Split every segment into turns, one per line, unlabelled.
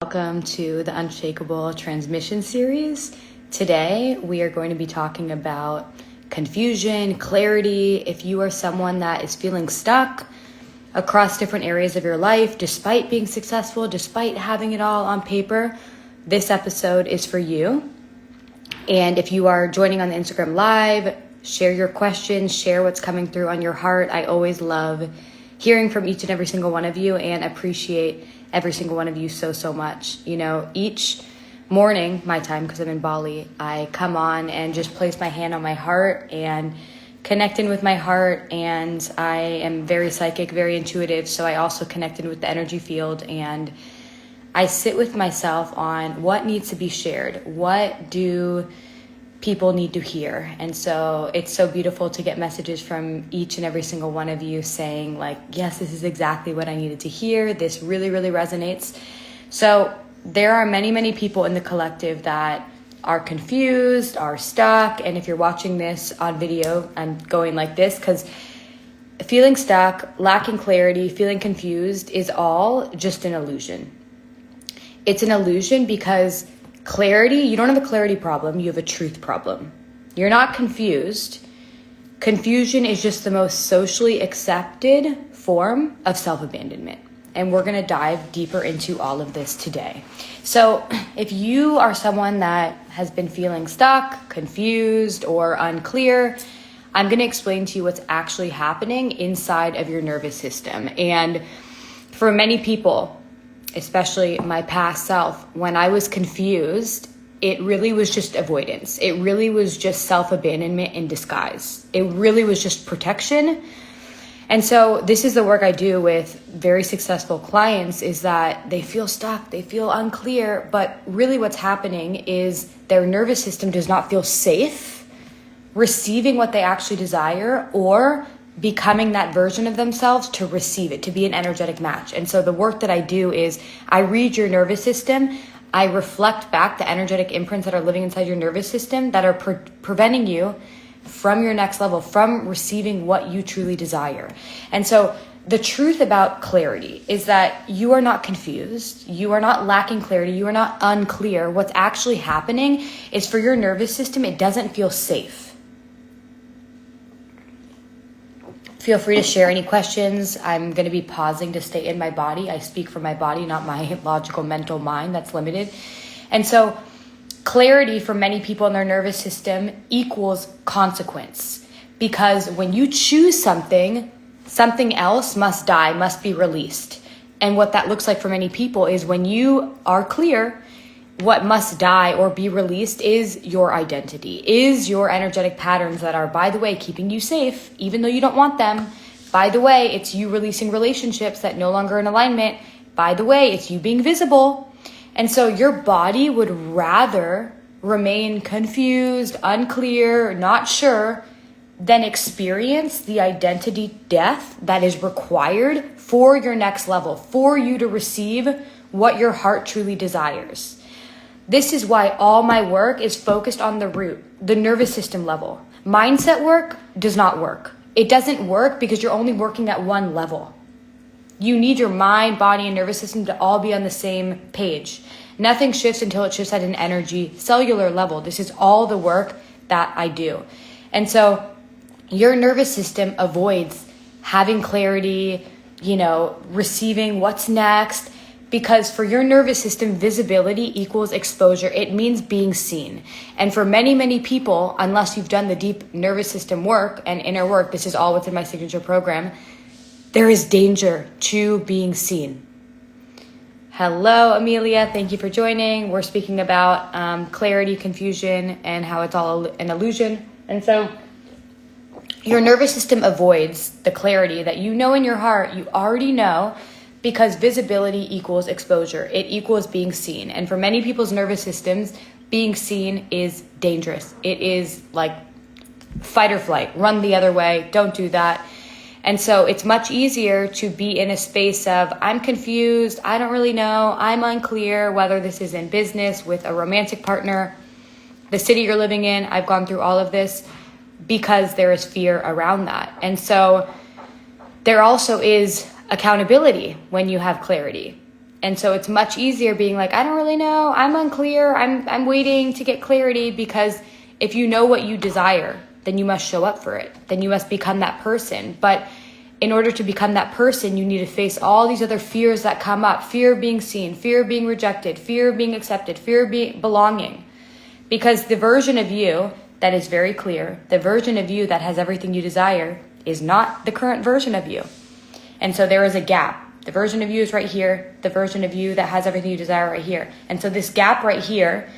Welcome to the Unshakable Transmission series. Today, we are going to be talking about confusion, clarity. If you are someone that is feeling stuck across different areas of your life, despite being successful, despite having it all on paper, this episode is for you. And if you are joining on the Instagram Live, share your questions, share what's coming through on your heart. I always love hearing from each and every single one of you and appreciate every single one of you so much. You know, each morning, my time, because I'm in Bali, I come on and just place my hand on my heart and connect in with my heart. And I am very psychic, very intuitive. So I also connect in with the energy field, and I sit with myself on what needs to be shared. What do people need to hear? And so it's so beautiful to get messages from each and every single one of you saying like, yes, this is exactly what I needed to hear. This really resonates. So there are many people in the collective that are confused, are stuck. And if you're watching this on video, I'm going like this because feeling stuck, lacking clarity, feeling confused is all just an illusion. It's an illusion because clarity, you don't have a clarity problem, you have a truth problem. You're not confused. Confusion is just the most socially accepted form of self-abandonment. And we're going to dive deeper into all of this today. So if you are someone that has been feeling stuck, confused, or unclear, I'm going to explain to you what's actually happening inside of your nervous system. And for many people, especially my past self, when I was confused, it really was just avoidance. It really was just self-abandonment in disguise. It really was just protection. And so this is the work I do with very successful clients, is that they feel stuck, they feel unclear, but really what's happening is their nervous system does not feel safe receiving what they actually desire or becoming that version of themselves to receive it, to be an energetic match. And so the work that I do is I read your nervous system. I reflect back the energetic imprints that are living inside your nervous system that are preventing you from your next level, from receiving what you truly desire. And so the truth about clarity is that you are not confused. You are not lacking clarity. You are not unclear. What's actually happening is for your nervous system, it doesn't feel safe. Feel free to share any questions. I'm going to be pausing to stay in my body. I speak from my body, not my logical mental mind that's limited. And so clarity for many people in their nervous system equals consequence. Because when you choose something, something else must die, must be released. And what that looks like for many people is when you are clear, what must die or be released is your identity, is your energetic patterns that are, by the way, keeping you safe, even though you don't want them. By the way, it's you releasing relationships that no longer in alignment. By the way, it's you being visible. And so your body would rather remain confused, unclear, not sure, than experience the identity death that is required for your next level, for you to receive what your heart truly desires. This is why all my work is focused on the root, the nervous system level. Mindset work does not work. It doesn't work because you're only working at one level. You need your mind, body, and nervous system to all be on the same page. Nothing shifts until it shifts at an energy cellular level. This is all the work that I do. And so your nervous system avoids having clarity, receiving what's next. Because for your nervous system, visibility equals exposure. It means being seen. And for many people, unless you've done the deep nervous system work and inner work, this is all within my signature program, there is danger to being seen. Hello, Amelia. Thank you for joining. We're speaking about clarity, confusion, and how it's all an illusion. And so your nervous system avoids the clarity that you know in your heart, you already know, because visibility equals exposure. It equals being seen. And for many people's nervous systems, being seen is dangerous. It is like fight or flight. Run the other way. Don't do that. And so it's much easier to be in a space of, I'm confused. I don't really know. I'm unclear whether this is in business, with a romantic partner, the city you're living in. I've gone through all of this because there is fear around that. And so there also is accountability when you have clarity. And so it's much easier being like, I don't really know, I'm unclear, I'm waiting to get clarity, because if you know what you desire, then you must show up for it. Then you must become that person. But in order to become that person, you need to face all these other fears that come up. Fear of being seen, fear of being rejected, fear of being accepted, fear of belonging. Because the version of you that is very clear, the version of you that has everything you desire, is not the current version of you. And so there is a gap. The version of you is right here. The version of you that has everything you desire right here. And so this gap right here,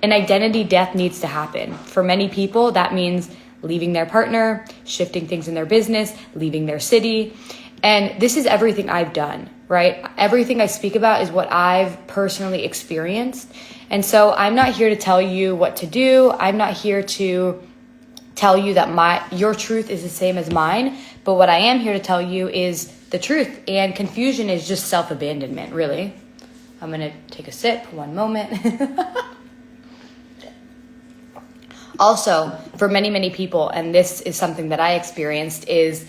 an identity death needs to happen. For many people, that means leaving their partner, shifting things in their business, leaving their city. And this is everything I've done, right? Everything I speak about is what I've personally experienced. And so I'm not here to tell you what to do. I'm not here to tell you that your truth is the same as mine. But what I am here to tell you is the truth. And confusion is just self-abandonment, really. I'm going to take a sip, one moment. Also, for many, many people, and this is something that I experienced, is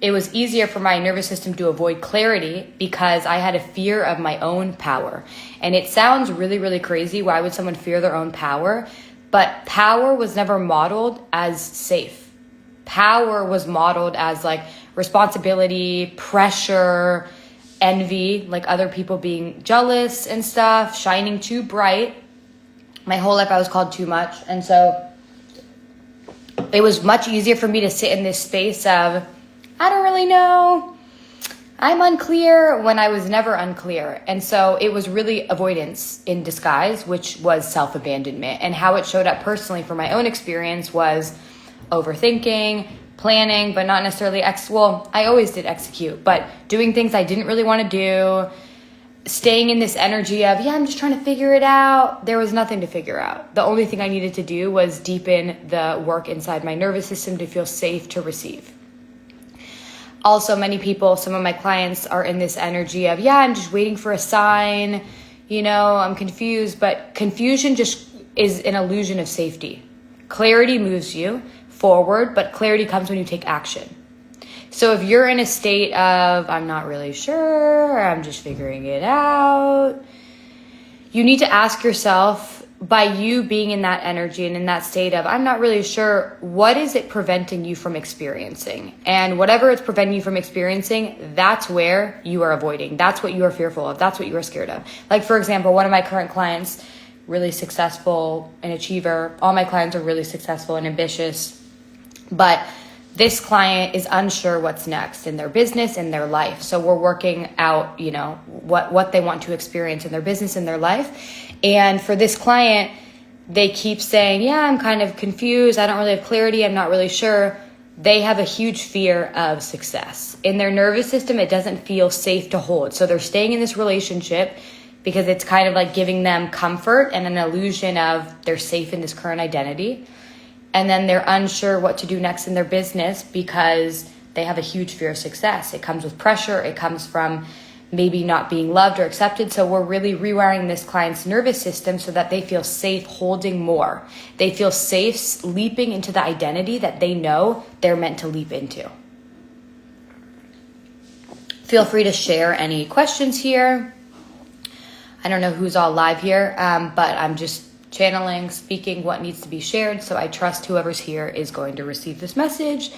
it was easier for my nervous system to avoid clarity because I had a fear of my own power. And it sounds really, really crazy. Why would someone fear their own power? But power was never modeled as safe. Power was modeled as like responsibility, pressure, envy, like other people being jealous and stuff, shining too bright. My whole life I was called too much. And so it was much easier for me to sit in this space of, I don't really know, I'm unclear, when I was never unclear. And so it was really avoidance in disguise, which was self-abandonment. And how it showed up personally for my own experience was overthinking, planning, but not necessarily I always did execute, but doing things I didn't really want to do, staying in this energy of, I'm just trying to figure it out. There was nothing to figure out. The only thing I needed to do was deepen the work inside my nervous system to feel safe to receive. Also, many people, some of my clients are in this energy of, I'm just waiting for a sign, I'm confused, but confusion just is an illusion of safety. Clarity moves you forward, but clarity comes when you take action. So if you're in a state of, I'm not really sure, I'm just figuring it out, you need to ask yourself, by you being in that energy and in that state of, I'm not really sure, what is it preventing you from experiencing? And whatever it's preventing you from experiencing, that's where you are avoiding. That's what you are fearful of. That's what you are scared of. Like, for example, one of my current clients, really successful, an achiever. All my clients are really successful and ambitious, but this client is unsure what's next in their business and their life. So we're working out, what they want to experience in their business and their life. And for this client, they keep saying, I'm kind of confused. I don't really have clarity. I'm not really sure. They have a huge fear of success. In their nervous system, it doesn't feel safe to hold. So they're staying in this relationship because it's kind of like giving them comfort and an illusion of they're safe in this current identity. And then they're unsure what to do next in their business because they have a huge fear of success. It comes with pressure. It comes from maybe not being loved or accepted. So we're really rewiring this client's nervous system so that they feel safe holding more. They feel safe leaping into the identity that they know they're meant to leap into. Feel free to share any questions here. I don't know who's all live here, but I'm just channeling, speaking what needs to be shared. So I trust whoever's here is going to receive this message.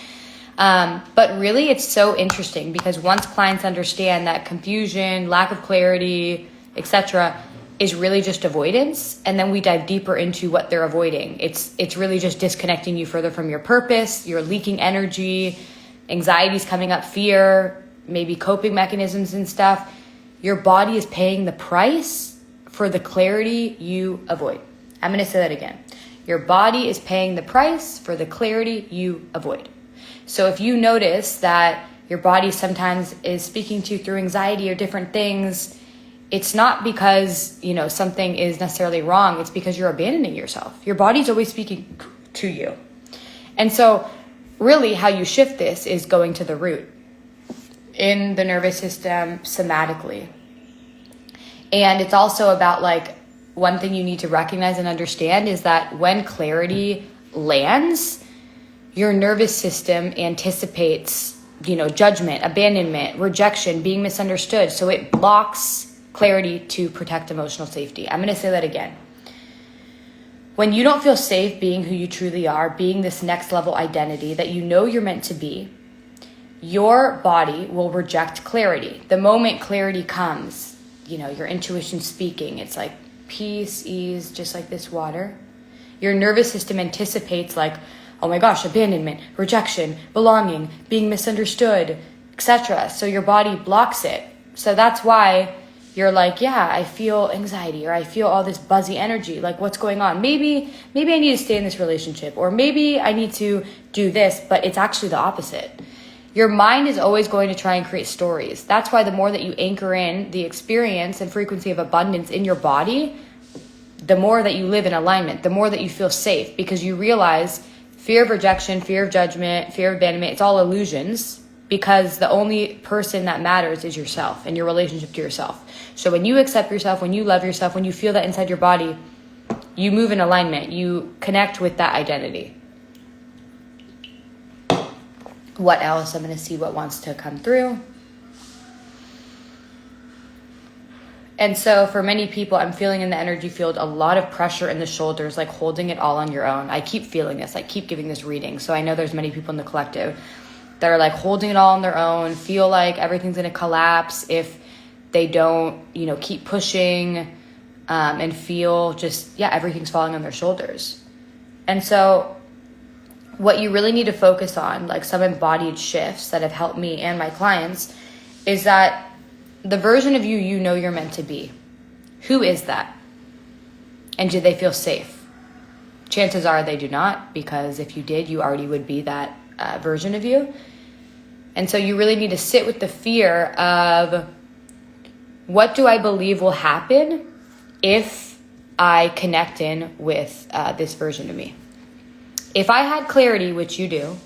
But really, it's so interesting because once clients understand that confusion, lack of clarity, etc., is really just avoidance, and then we dive deeper into what they're avoiding. It's really just disconnecting you further from your purpose. You're leaking energy, anxiety's coming up, fear, maybe coping mechanisms and stuff. Your body is paying the price for the clarity you avoid. I'm going to say that again. Your body is paying the price for the clarity you avoid. So if you notice that your body sometimes is speaking to you through anxiety or different things, it's not because, something is necessarily wrong. It's because you're abandoning yourself. Your body's always speaking to you. And so really how you shift this is going to the root in the nervous system somatically. And it's also about one thing you need to recognize and understand is that when clarity lands, your nervous system anticipates, judgment, abandonment, rejection, being misunderstood. So it blocks clarity to protect emotional safety. I'm going to say that again. When you don't feel safe being who you truly are, being this next level identity that you know you're meant to be, your body will reject clarity. The moment clarity comes, your intuition speaking, it's like peace, ease, just like this water. Your nervous system anticipates like, oh my gosh, abandonment, rejection, belonging, being misunderstood, etc. So your body blocks it. So that's why you're like, yeah, I feel anxiety, or I feel all this buzzy energy. Like, what's going on? Maybe I need to stay in this relationship, or maybe I need to do this, but it's actually the opposite. Your mind is always going to try and create stories. That's why the more that you anchor in the experience and frequency of abundance in your body, the more that you live in alignment, the more that you feel safe, because you realize fear of rejection, fear of judgment, fear of abandonment, it's all illusions, because the only person that matters is yourself and your relationship to yourself. So when you accept yourself, when you love yourself, when you feel that inside your body, you move in alignment, you connect with that identity. What else? I'm going to see what wants to come through. And so for many people, I'm feeling in the energy field a lot of pressure in the shoulders, like holding it all on your own. I keep feeling this. I keep giving this reading. So I know there's many people in the collective that are like holding it all on their own, feel like everything's going to collapse if they don't, keep pushing, and feel just, everything's falling on their shoulders. And so what you really need to focus on, like some embodied shifts that have helped me and my clients, is that the version of you know you're meant to be. Who is that? And do they feel safe? Chances are they do not, because if you did, you already would be that version of you. And so you really need to sit with the fear of, what do I believe will happen if I connect in with this version of me? If I had clarity, which you do,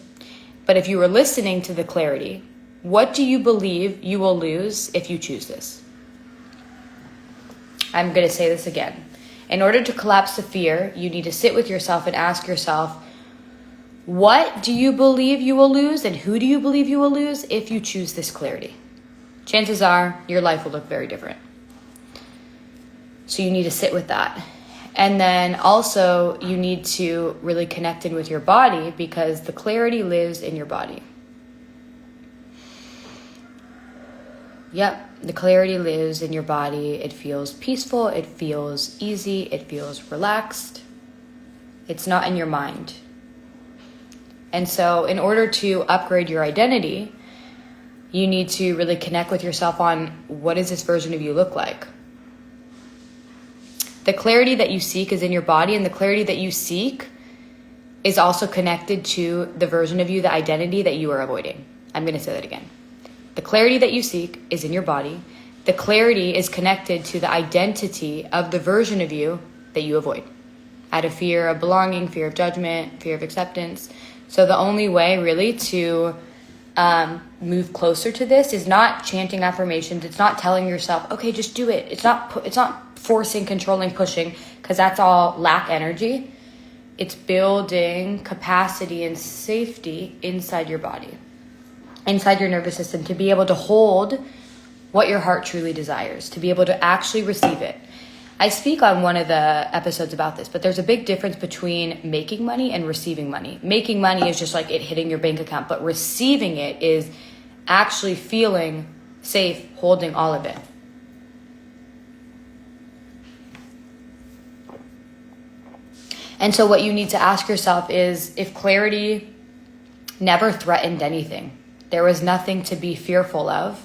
but if you were listening to the clarity, what do you believe you will lose if you choose this? I'm going to say this again. In order to collapse the fear, you need to sit with yourself and ask yourself, what do you believe you will lose, and who do you believe you will lose if you choose this clarity? Chances are your life will look very different. So you need to sit with that. And then also you need to really connect in with your body, because the clarity lives in your body. Yep, the clarity lives in your body. It feels peaceful. It feels easy. It feels relaxed. It's not in your mind. And so in order to upgrade your identity, you need to really connect with yourself on, what does this version of you look like? The clarity that you seek is in your body, and the clarity that you seek is also connected to the version of you, the identity that you are avoiding. I'm going to say that again. The clarity that you seek is in your body. The clarity is connected to the identity of the version of you that you avoid, out of fear of belonging, fear of judgment, fear of acceptance. So the only way really to move closer to this is not chanting affirmations. It's not telling yourself, okay, just do it. It's not forcing, controlling, pushing, because that's all lack energy. It's building capacity and safety inside your body, inside your nervous system, to be able to hold what your heart truly desires, to be able to actually receive it. I speak on one of the episodes about this, but there's a big difference between making money and receiving money. Making money is just like it hitting your bank account, but receiving it is actually feeling safe, holding all of it. And so what you need to ask yourself is, if clarity never threatened anything, there was nothing to be fearful of,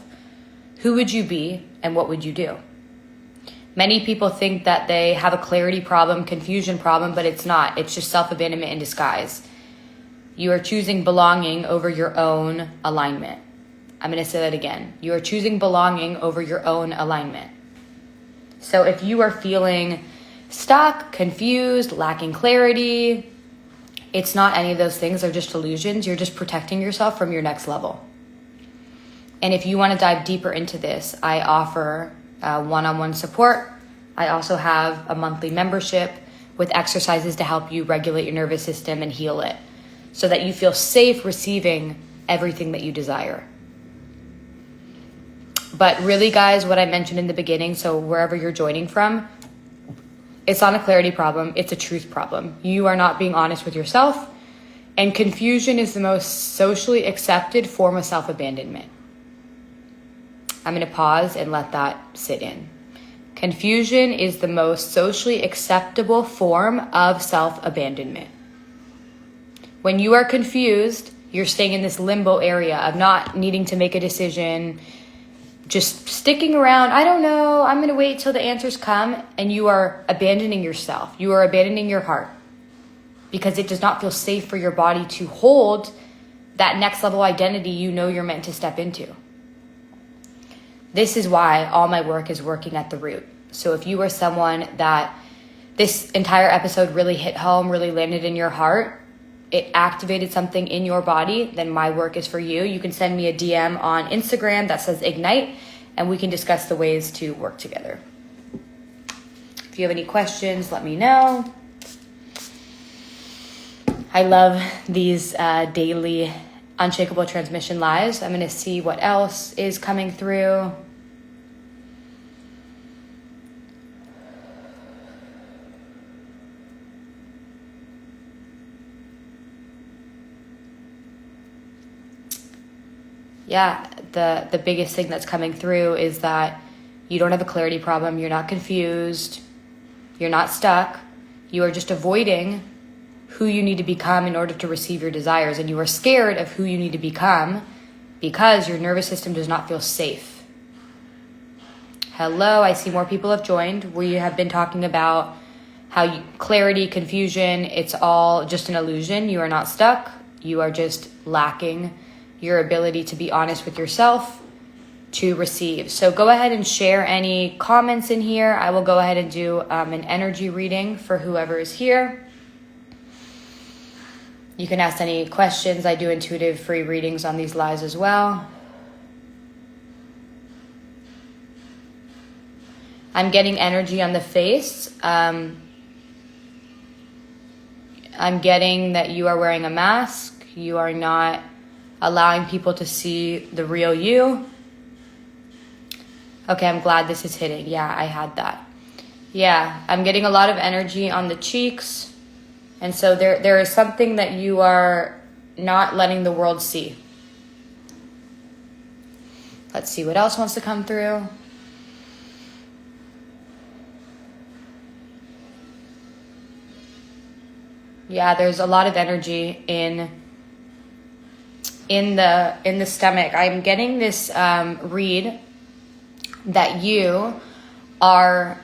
who would you be and what would you do? Many people think that they have a clarity problem, confusion problem, but it's not. It's just self-abandonment in disguise. You are choosing belonging over your own alignment. I'm going to say that again. You are choosing belonging over your own alignment. So if you are feeling stuck, confused, lacking clarity, it's not any of those things. They're just illusions. You're just protecting yourself from your next level. And if you want to dive deeper into this, I offer one-on-one support. I also have a monthly membership with exercises to help you regulate your nervous system and heal it, so that you feel safe receiving everything that you desire. But really, guys, what I mentioned in the beginning, so wherever you're joining from, it's not a clarity problem. It's a truth problem. You are not being honest with yourself. And confusion is the most socially accepted form of self-abandonment. I'm going to pause and let that sit in. Confusion is the most socially acceptable form of self-abandonment. When you are confused, you're staying in this limbo area of not needing to make a decision, just sticking around. I don't know. I'm going to wait till the answers come. And you are abandoning yourself. You are abandoning your heart because it does not feel safe for your body to hold that next level identity you know you're meant to step into. This is why all my work is working at the root. So if you are someone that this entire episode really hit home, really landed in your heart, it activated something in your body, then my work is for you. You can send me a DM on Instagram that says Ignite, and we can discuss the ways to work together. If you have any questions, let me know. I love these daily unshakable transmission lives. I'm going to see what else is coming through. Yeah, the biggest thing that's coming through is that you don't have a clarity problem. You're not confused. You're not stuck. You are just avoiding who you need to become in order to receive your desires. And you are scared of who you need to become because your nervous system does not feel safe. Hello, I see more people have joined. We have been talking about how clarity, confusion, it's all just an illusion. You are not stuck. You are just lacking your ability to be honest with yourself to receive. So go ahead and share any comments in here. I will go ahead and do an energy reading for whoever is here. You can ask any questions. I do intuitive free readings on these lives as well. I'm getting energy on the face. I'm getting that you are wearing a mask. You are not allowing people to see the real you. Okay, I'm glad this is hitting. Yeah, I had that. Yeah, I'm getting a lot of energy on the cheeks. And so there is something that you are not letting the world see. Let's see what else wants to come through. Yeah, there's a lot of energy in the stomach. I'm getting this read that you are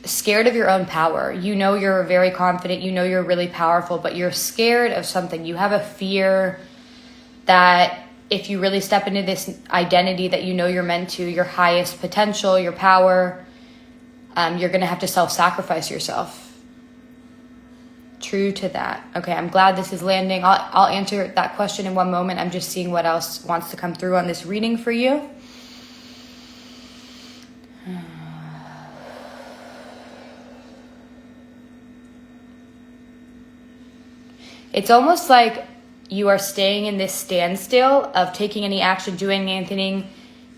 scared of your own power. You know you're very confident. You know you're really powerful, but you're scared of something. You have a fear that if you really step into this identity that you know you're meant to, your highest potential, your power, you're going to have to self-sacrifice yourself. True to that. Okay, I'm glad this is landing. I'll answer that question in one moment. I'm just seeing what else wants to come through on this reading for you. It's almost like you are staying in this standstill of taking any action, doing anything.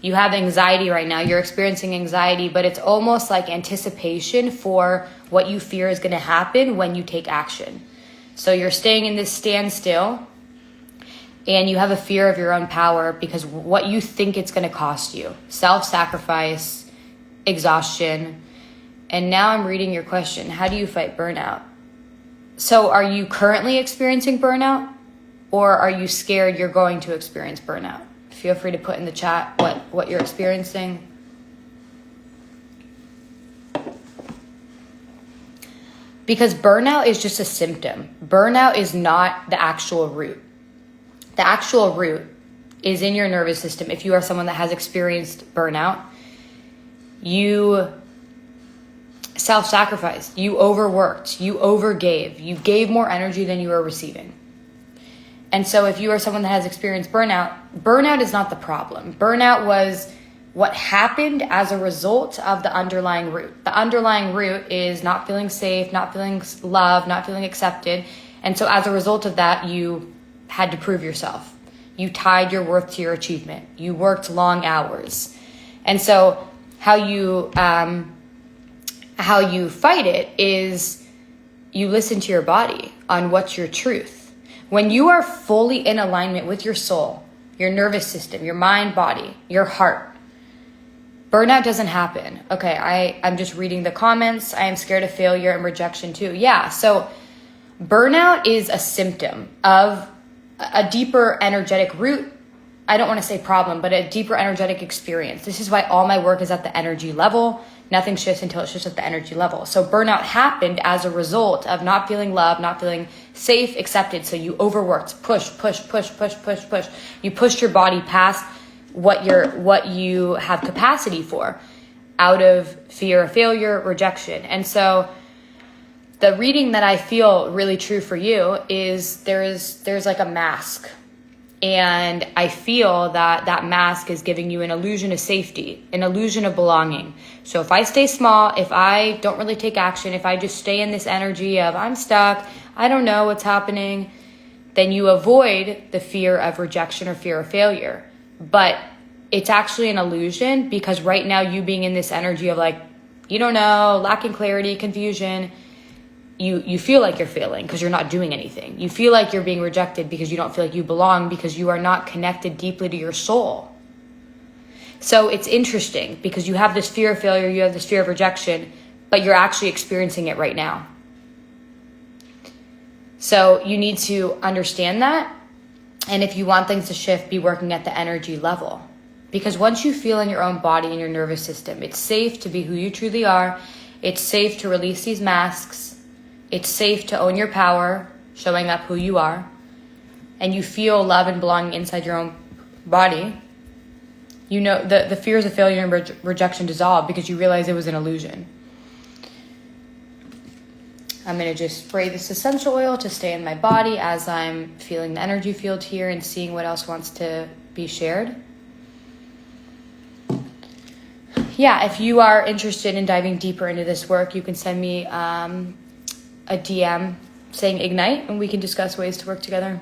You have anxiety right now. You're experiencing anxiety, but it's almost like anticipation for what you fear is going to happen when you take action. So you're staying in this standstill and you have a fear of your own power because what you think it's going to cost you. Self-sacrifice, exhaustion. And now I'm reading your question. How do you fight burnout? So are you currently experiencing burnout or are you scared you're going to experience burnout? Feel free to put in the chat what you're experiencing. Because burnout is just a symptom. Burnout is not the actual root. The actual root is in your nervous system. If you are someone that has experienced burnout, you self-sacrificed, you overworked, you overgave, you gave more energy than you were receiving. And so if you are someone that has experienced burnout, burnout is not the problem. Burnout was what happened as a result of the underlying root. The underlying root is not feeling safe, not feeling loved, not feeling accepted. And so as a result of that, you had to prove yourself. You tied your worth to your achievement. You worked long hours. And so how you fight it is you listen to your body on what's your truth. When you are fully in alignment with your soul, your nervous system, your mind, body, your heart, burnout doesn't happen. Okay, I'm just reading the comments. I am scared of failure and rejection too. Yeah, so burnout is a symptom of a deeper energetic root. I don't want to say problem, but a deeper energetic experience. This is why all my work is at the energy level. Nothing shifts until it shifts at the energy level. So burnout happened as a result of not feeling loved, not feeling safe, accepted. So you overworked, push. You pushed your body past what you have capacity for out of fear of failure, rejection. And so the reading that I feel really true for you is there's like a mask. And I feel that mask is giving you an illusion of safety, an illusion of belonging. So if I stay small, if I don't really take action, if I just stay in this energy of I'm stuck, I don't know what's happening, then you avoid the fear of rejection or fear of failure. But it's actually an illusion, because right now you being in this energy of like, you don't know, lacking clarity, confusion, you feel like you're failing because you're not doing anything. You feel like you're being rejected because you don't feel like you belong, because you are not connected deeply to your soul. So it's interesting because you have this fear of failure, you have this fear of rejection, but you're actually experiencing it right now. So you need to understand that. And if you want things to shift, be working at the energy level. Because once you feel in your own body and your nervous system, it's safe to be who you truly are. It's safe to release these masks. It's safe to own your power, showing up who you are, and you feel love and belonging inside your own body. You know, the fears of failure and rejection dissolve because you realize it was an illusion. I'm going to just spray this essential oil to stay in my body as I'm feeling the energy field here and seeing what else wants to be shared. Yeah, if you are interested in diving deeper into this work, you can send me a DM saying ignite, and we can discuss ways to work together.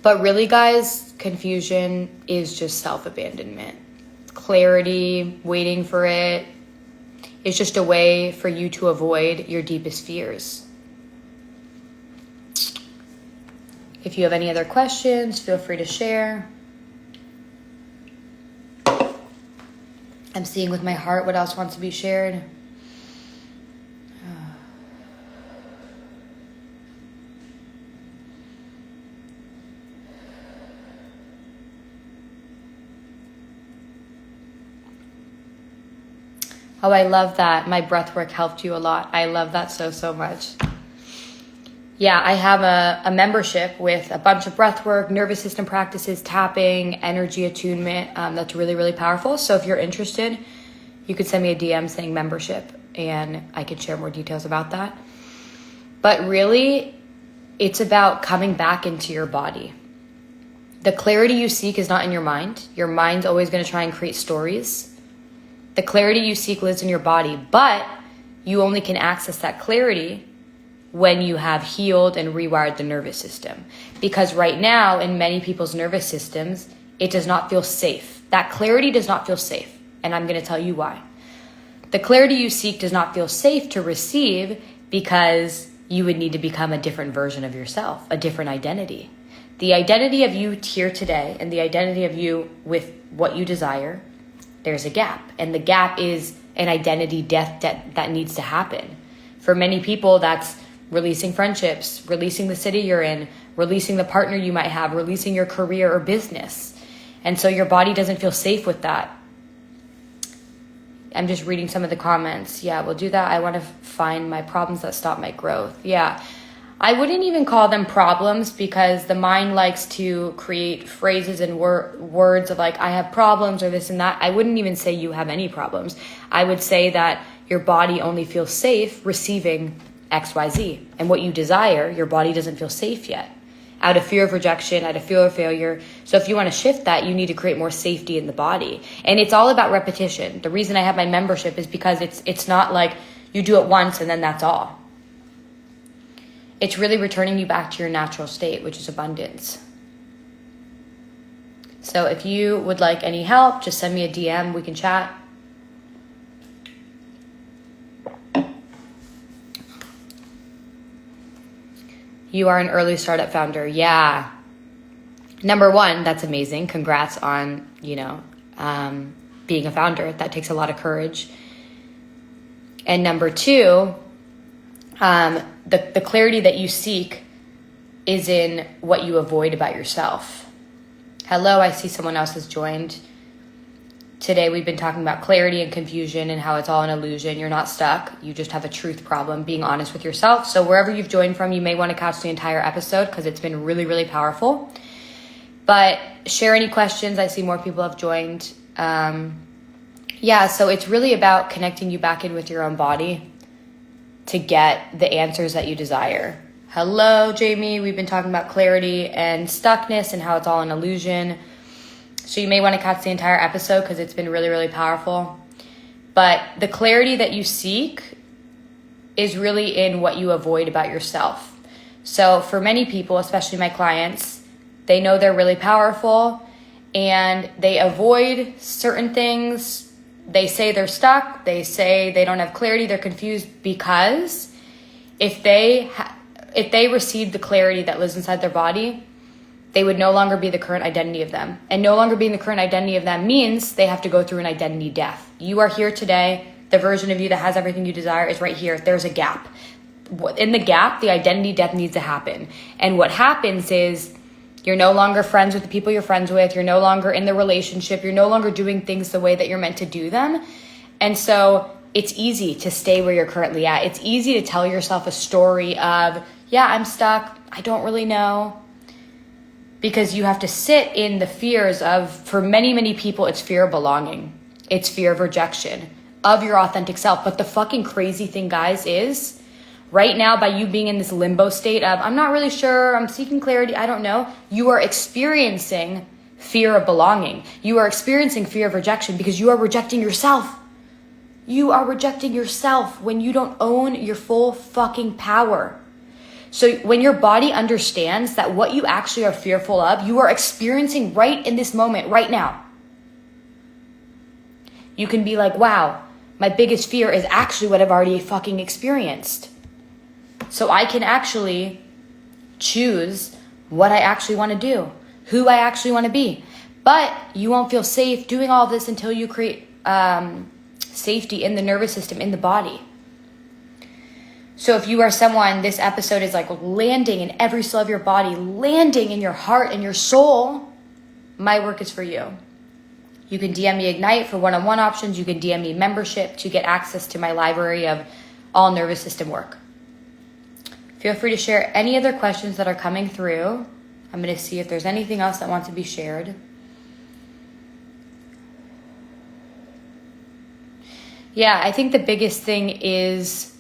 But really, guys, confusion is just self-abandonment. Clarity, waiting for it, is just a way for you to avoid your deepest fears. If you have any other questions, feel free to share. I'm seeing with my heart what else wants to be shared. Oh, I love that. My breath work helped you a lot. I love that so much. Yeah, I have a membership with a bunch of breath work, nervous system practices, tapping, energy attunement. That's really powerful. So if you're interested, you could send me a DM saying membership, and I could share more details about that. But really, it's about coming back into your body. The clarity you seek is not in your mind. Your mind's always going to try and create stories. The clarity you seek lives in your body, but you only can access that clarity when you have healed and rewired the nervous system. Because right now, in many people's nervous systems, it does not feel safe. That clarity does not feel safe, and I'm going to tell you why. The clarity you seek does not feel safe to receive because you would need to become a different version of yourself, a different identity. The identity of you here today and the identity of you with what you desire, there's a gap. And the gap is an identity death that needs to happen. For many people, that's releasing friendships, releasing the city you're in, releasing the partner you might have, releasing your career or business. And so your body doesn't feel safe with that. I'm just reading some of the comments. Yeah, we'll do that. I want to find my problems that stop my growth. Yeah. I wouldn't even call them problems, because the mind likes to create phrases and words of like, I have problems or this and that. I wouldn't even say you have any problems. I would say that your body only feels safe receiving XYZ. And what you desire, your body doesn't feel safe yet. Out of fear of rejection, out of fear of failure. So if you want to shift that, you need to create more safety in the body. And it's all about repetition. The reason I have my membership is because it's not like you do it once and then that's all. It's really returning you back to your natural state, which is abundance. So if you would like any help, just send me a DM. We can chat. You are an early startup founder. Yeah. Number one, that's amazing. Congrats on, being a founder. That takes a lot of courage. And number two, the clarity that you seek is in what you avoid about yourself. Hello, I see someone else has joined. Today we've been talking about clarity and confusion and how it's all an illusion. You're not stuck. You just have a truth problem, being honest with yourself. So wherever you've joined from, you may want to catch the entire episode because it's been really, really powerful. But share any questions. I see more people have joined. So it's really about connecting you back in with your own body to get the answers that you desire. Hello, Jamie. We've been talking about clarity and stuckness and how it's all an illusion. So you may want to catch the entire episode because it's been really, really powerful. But the clarity that you seek is really in what you avoid about yourself. So for many people, especially my clients, they know they're really powerful and they avoid certain things. They say they're stuck. They say they don't have clarity. They're confused because if they received the clarity that lives inside their body, they would no longer be the current identity of them. And no longer being the current identity of them means they have to go through an identity death. You are here today. The version of you that has everything you desire is right here. There's a gap. In the gap, the identity death needs to happen. And what happens is you're no longer friends with the people you're friends with. You're no longer in the relationship. You're no longer doing things the way that you're meant to do them. And so it's easy to stay where you're currently at. It's easy to tell yourself a story of, yeah, I'm stuck. I don't really know. Because you have to sit in the fears of, for many, many people, it's fear of belonging. It's fear of rejection of your authentic self. But the fucking crazy thing, guys, is right now, by you being in this limbo state of, I'm not really sure, I'm seeking clarity, I don't know, you are experiencing fear of belonging. You are experiencing fear of rejection because you are rejecting yourself. You are rejecting yourself when you don't own your full fucking power. So when your body understands that what you actually are fearful of, you are experiencing right in this moment, right now. You can be like, wow, my biggest fear is actually what I've already fucking experienced. So I can actually choose what I actually want to do, who I actually want to be. But you won't feel safe doing all this until you create safety in the nervous system, in the body. So if you are someone, this episode is like landing in every cell of your body, landing in your heart and your soul, my work is for you. You can DM me Ignite for one-on-one options. You can DM me membership to get access to my library of all nervous system work. Feel free to share any other questions that are coming through. I'm going to see if there's anything else that wants to be shared. Yeah, I think the biggest thing is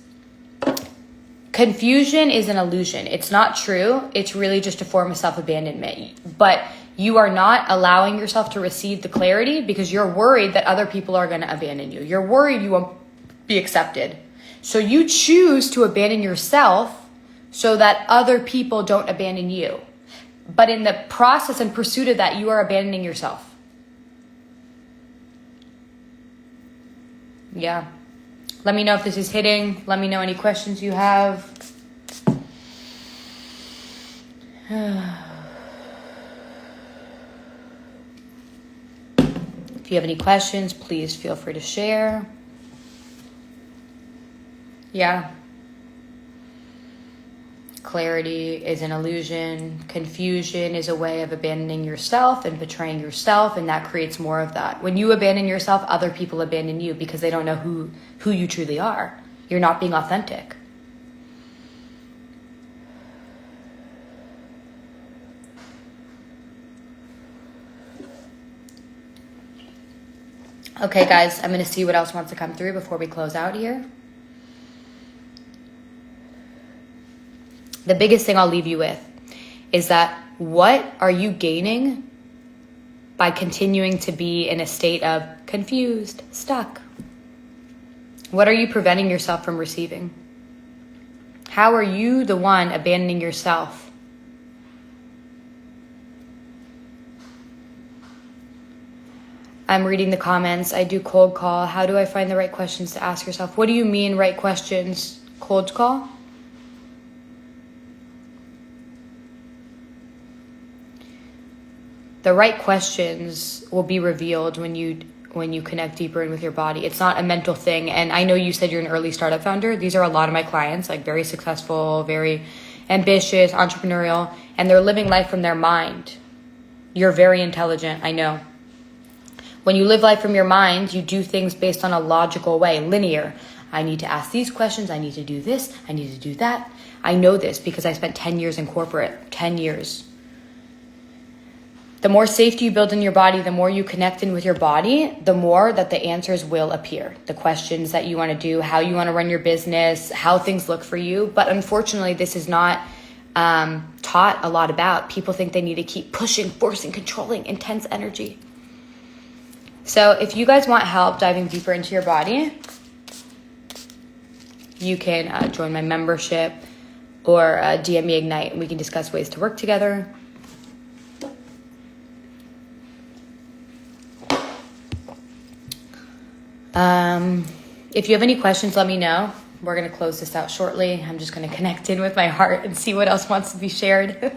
confusion is an illusion. It's not true. It's really just a form of self-abandonment. But you are not allowing yourself to receive the clarity because you're worried that other people are going to abandon you. You're worried you won't be accepted. So you choose to abandon yourself so that other people don't abandon you. But in the process and pursuit of that, you are abandoning yourself. Yeah. Let me know if this is hitting. Let me know any questions you have. If you have any questions, please feel free to share. Yeah. Clarity is an illusion. Confusion is a way of abandoning yourself and betraying yourself, and that creates more of that. When you abandon yourself, other people abandon you because they don't know who you truly are. You're not being authentic. Okay, guys, I'm going to see what else wants to come through before we close out here. The biggest thing I'll leave you with is that what are you gaining by continuing to be in a state of confused, stuck? What are you preventing yourself from receiving? How are you the one abandoning yourself? I'm reading the comments. I do cold call. How do I find the right questions to ask yourself? What do you mean right questions? Cold call? The right questions will be revealed when you connect deeper in with your body. It's not a mental thing. And I know you said you're an early startup founder. These are a lot of my clients, like very successful, very ambitious, entrepreneurial, and they're living life from their mind. You're very intelligent, I know. When you live life from your mind, you do things based on a logical way, linear. I need to ask these questions. I need to do this. I need to do that. I know this because I spent 10 years in corporate, 10 years. The more safety you build in your body, the more you connect in with your body, the more that the answers will appear. The questions that you want to do, how you want to run your business, how things look for you. But unfortunately, this is not taught a lot about. People think they need to keep pushing, forcing, controlling, intense energy. So if you guys want help diving deeper into your body, you can join my membership or DM me Ignite, and we can discuss ways to work together. If you have any questions, let me know. We're going to close this out shortly. I'm just going to connect in with my heart and see what else wants to be shared.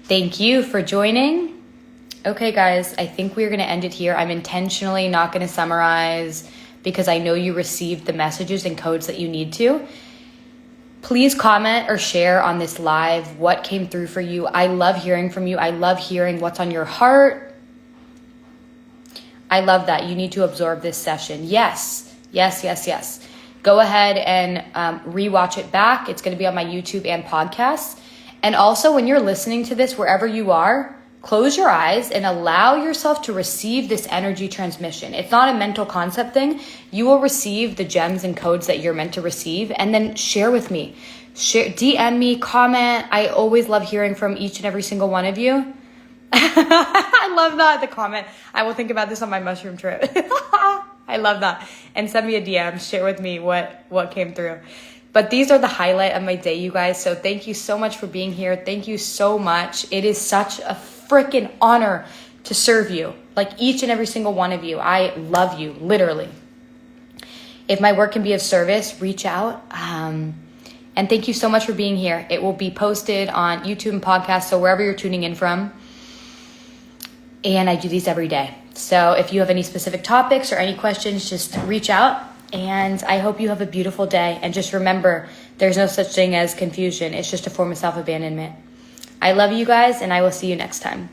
Thank you for joining. Okay, guys, I think we're going to end it here. I'm intentionally not going to summarize because I know you received the messages and codes that you need to. Please comment or share on this live what came through for you. I love hearing from you. I love hearing what's on your heart. I love that. You need to absorb this session. Yes. Go ahead and rewatch it back. It's going to be on my YouTube and podcast. And also, when you're listening to this, wherever you are, close your eyes and allow yourself to receive this energy transmission. It's not a mental concept thing. You will receive the gems and codes that you're meant to receive, and then share with me. Share, DM me, comment. I always love hearing from each and every single one of you. I love that, the comment. I will think about this on my mushroom trip. I love that. And send me a DM. Share with me what came through. But these are the highlight of my day, you guys. So thank you so much for being here. Thank you so much. It is such a freaking honor to serve you, like each and every single one of you. I love you, literally. If my work can be of service, reach out. And thank you so much for being here. It will be posted on YouTube and podcast, so wherever you're tuning in from. And I do these every day. So if you have any specific topics or any questions, just reach out. And I hope you have a beautiful day. And just remember, there's no such thing as confusion. It's just a form of self-abandonment. I love you guys, and I will see you next time.